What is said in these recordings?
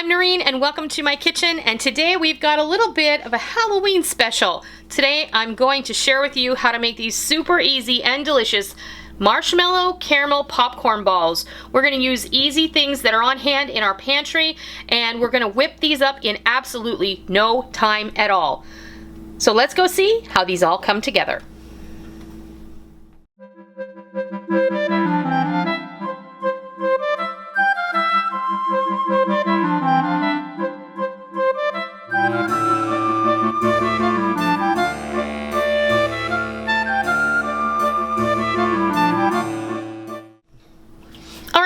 I'm Noreen and welcome to my kitchen, and today we've got a little bit of a Halloween special. Today I'm going to share with you how to make these super easy and delicious marshmallow caramel popcorn balls. We're going to use easy things that are on hand in our pantry, and we're going to whip these up in absolutely no time at all. So let's go see how these all come together.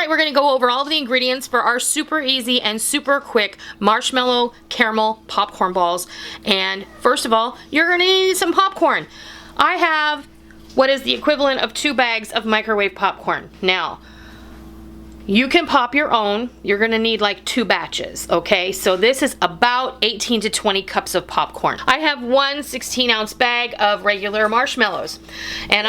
We're going to go over all of the ingredients for our super easy and super quick marshmallow caramel popcorn balls. And first of all, you're going to need some popcorn. I have what is the equivalent of 2 bags of microwave popcorn. Now, you can pop your own. You're going to need like 2 batches, okay? So this is about 18 to 20 cups of popcorn. I have one 16-ounce bag of regular marshmallows. And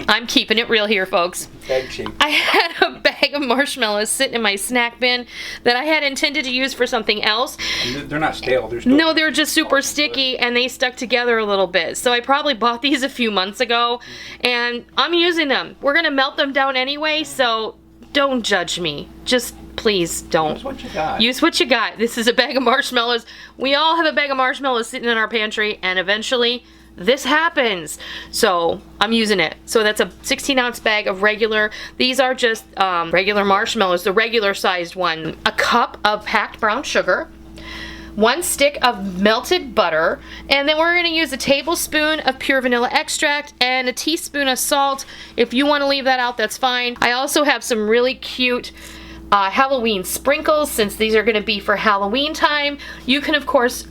I'm keeping it real here, folks. Bag shape. I had a bag of marshmallows sitting in my snack bin that I had intended to use for something else. And they're not stale. They're still no, they're just super sticky and they stuck together a little bit. So I probably bought these a few months ago and I'm using them. We're going to melt them down anyway, so don't judge me. Just please don't. Use what you got. Use what you got. This is a bag of marshmallows. We all have a bag of marshmallows sitting in our pantry, and eventually this happens. So I'm using it. So that's a 16-ounce bag of regular. These are just regular marshmallows, the regular sized one. A cup of packed brown sugar, 1 stick of melted butter, and then we're going to use a tablespoon of pure vanilla extract and a teaspoon of salt. If you want to leave that out, that's fine. I also have some really cute Halloween sprinkles, since these are going to be for Halloween time. You can, of course,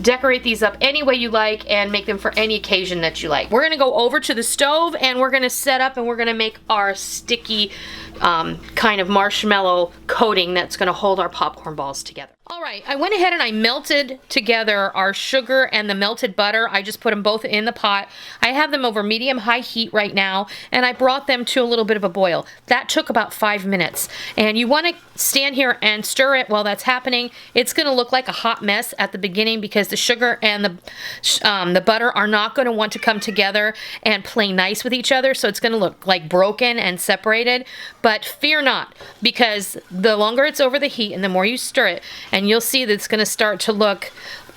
decorate these up any way you like and make them for any occasion that you like. We're going to go over to the stove and we're going to set up and we're going to make our sticky kind of marshmallow coating that's going to hold our popcorn balls together. Alright, I went ahead and I melted together our sugar and the melted butter. I just put them both in the pot. I have them over medium-high heat right now, and I brought them to a little bit of a boil. That took about 5 minutes. And you want to stand here and stir it while that's happening. It's going to look like a hot mess at the beginning because the sugar and the butter are not going to want to come together and play nice with each other, so it's going to look like broken and separated. But fear not, because the longer it's over the heat and the more you stir it, and you'll see that it's going to start to look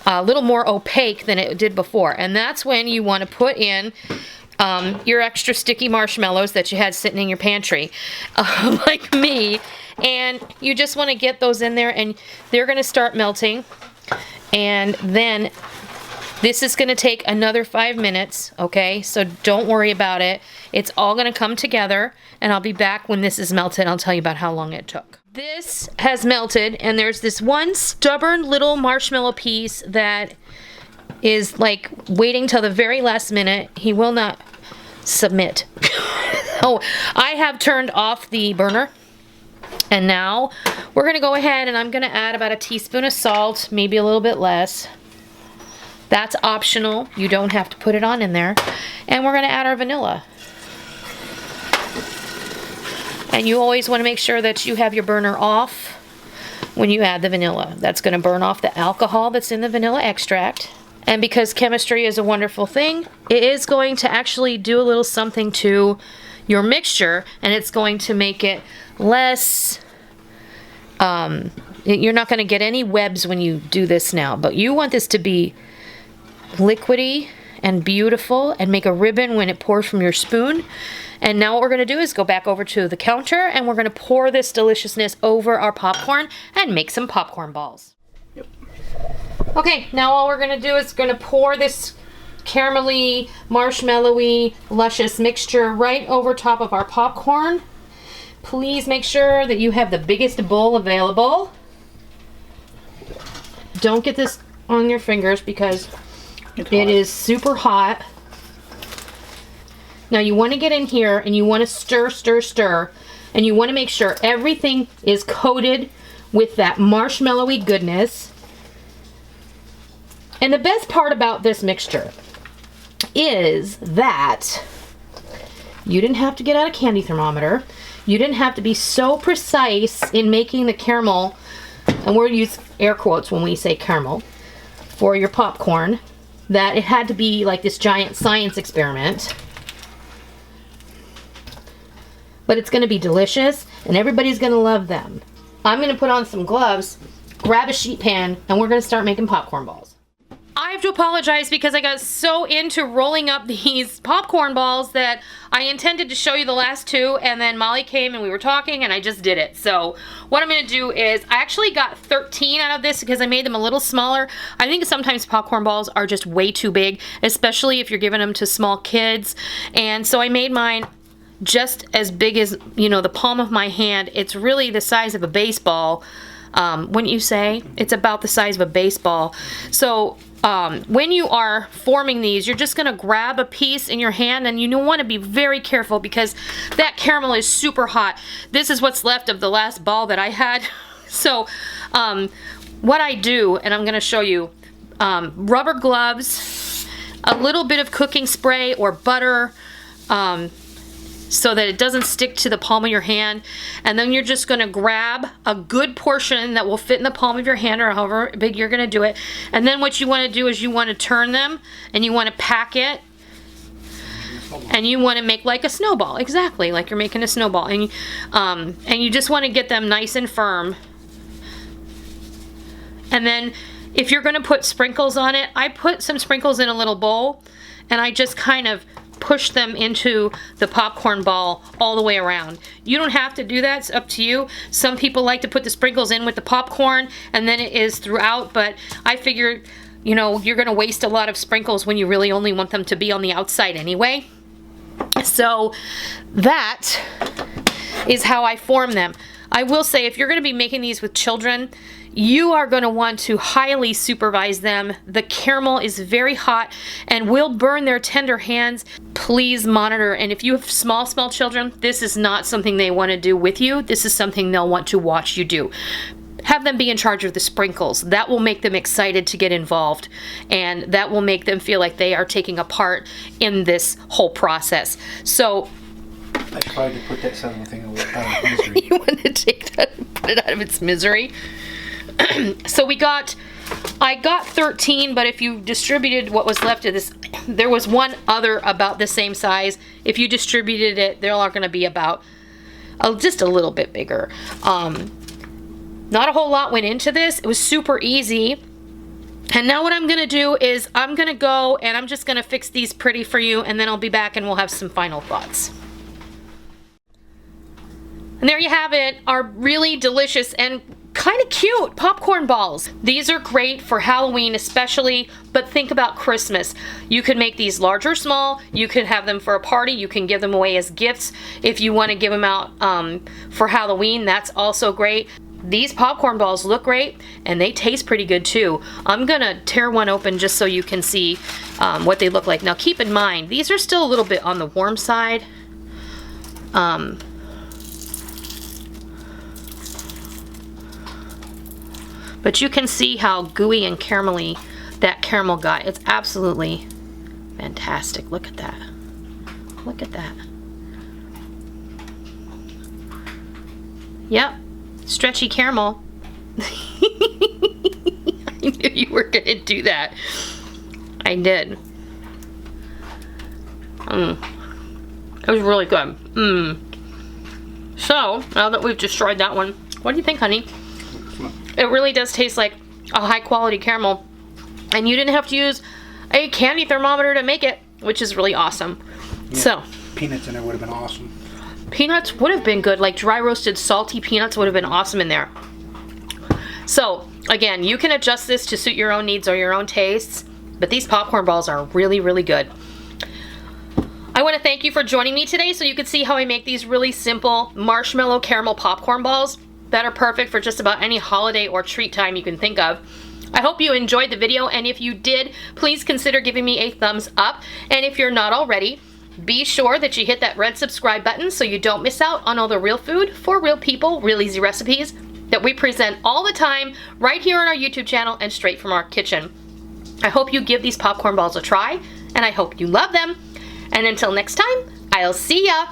a little more opaque than it did before. And that's when you want to put in your extra sticky marshmallows that you had sitting in your pantry, like me. And you just want to get those in there, and they're going to start melting. And then this is going to take another 5 minutes, okay? So don't worry about it. It's all going to come together, and I'll be back when this is melted. I'll tell you about how long it took. This has melted, and there's this one stubborn little marshmallow piece that is like waiting till the very last minute. He will not submit. Oh, I have turned off the burner, and now we're going to go ahead and I'm going to add about a teaspoon of salt, maybe a little bit less. That's optional. You don't have to put it on in there. And we're going to add our vanilla. And you always want to make sure that you have your burner off when you add the vanilla. That's going to burn off the alcohol that's in the vanilla extract. And because chemistry is a wonderful thing, it is going to actually do a little something to your mixture, and it's going to make it less, you're not going to get any webs when you do this now, but you want this to be liquidy and beautiful and make a ribbon when it pours from your spoon. And now what we're going to do is go back over to the counter and we're going to pour this deliciousness over our popcorn and make some popcorn balls. Yep. Okay, now all we're going to do is going to pour this caramelly, marshmallowy, luscious mixture right over top of our popcorn. Please make sure that you have the biggest bowl available. Don't get this on your fingers because it is super hot. Now you want to get in here and you want to stir, stir, stir, and you want to make sure everything is coated with that marshmallowy goodness. And the best part about this mixture is that you didn't have to get out a candy thermometer. You didn't have to be so precise in making the caramel and we'll use air quotes when we say caramel, for your popcorn, that it had to be like this giant science experiment. But it's going to be delicious, and everybody's going to love them. I'm going to put on some gloves, grab a sheet pan, and we're going to start making popcorn balls. I have to apologize because I got so into rolling up these popcorn balls that I intended to show you the last two, and then Molly came and we were talking and I just did it. So what I'm going to do is, I actually got 13 out of this because I made them a little smaller. I think sometimes popcorn balls are just way too big, especially if you're giving them to small kids. And so I made mine just as big as, you know, the palm of my hand. It's really the size of a baseball. Wouldn't you say? It's about the size of a baseball. So when you are forming these, you're just going to grab a piece in your hand, and you want to be very careful because that caramel is super hot. This is what's left of the last ball that I had. So what I do, and I'm going to show you, rubber gloves, a little bit of cooking spray or butter, so that it doesn't stick to the palm of your hand, and then you're just going to grab a good portion that will fit in the palm of your hand, or however big you're going to do it. And then what you want to do is you want to turn them, and you want to pack it, and you want to make like a snowball, exactly like you're making a snowball, and you just want to get them nice and firm. And then if you're going to put sprinkles on it, I put some sprinkles in a little bowl, and I just kind of push them into the popcorn ball all the way around. You don't have to do that, it's up to you. Some people like to put the sprinkles in with the popcorn and then it is throughout, but I figure, you know, you're gonna waste a lot of sprinkles when you really only want them to be on the outside anyway. So that is how I form them. I will say, if you're gonna be making these with children, you are going to want to highly supervise them. The caramel is very hot and will burn their tender hands. Please monitor. And if you have small children, this is not something they want to do with you. This is something they'll want to watch you do. Have them be in charge of the sprinkles. That will make them excited to get involved, and that will make them feel like they are taking a part in this whole process. So I tried to put that southern thing out of misery. You want to take that and put it out of its misery? So I got 13, but if you distributed what was left of this, there was one other about the same size. If you distributed it, they're all going to be about just a little bit bigger. Not a whole lot went into this. It was super easy. And now what I'm going to do is I'm going to go and I'm just going to fix these pretty for you, and then I'll be back and we'll have some final thoughts. And there you have it, our really delicious and kind of cute popcorn balls. These are great for Halloween especially, but think about Christmas. You could make these large or small. You could have them for a party. You can give them away as gifts. If you want to give them out for Halloween, that's also great. These popcorn balls look great and they taste pretty good too. I'm gonna tear one open just so you can see what they look like. Now keep in mind, these are still a little bit on the warm side. But you can see how gooey and caramelly that caramel got. It's absolutely fantastic. Look at that. Look at that. Yep. Stretchy caramel. I knew you were going to do that. I did. It was really good. So, now that we've destroyed that one, what do you think, honey? It really does taste like a high quality caramel, and you didn't have to use a candy thermometer to make it, which is really awesome. Yeah, so peanuts in there would have been awesome. Peanuts would have been good, like dry roasted salty peanuts would have been awesome in there. So again, you can adjust this to suit your own needs or your own tastes, but these popcorn balls are really, really good. I want to thank you for joining me today so you can see how I make these really simple marshmallow caramel popcorn balls that are perfect for just about any holiday or treat time you can think of. I hope you enjoyed the video, and if you did, please consider giving me a thumbs up. And if you're not already, be sure that you hit that red subscribe button so you don't miss out on all the real food for real people, real easy recipes that we present all the time right here on our YouTube channel and straight from our kitchen. I hope you give these popcorn balls a try, and I hope you love them. And until next time, I'll see ya!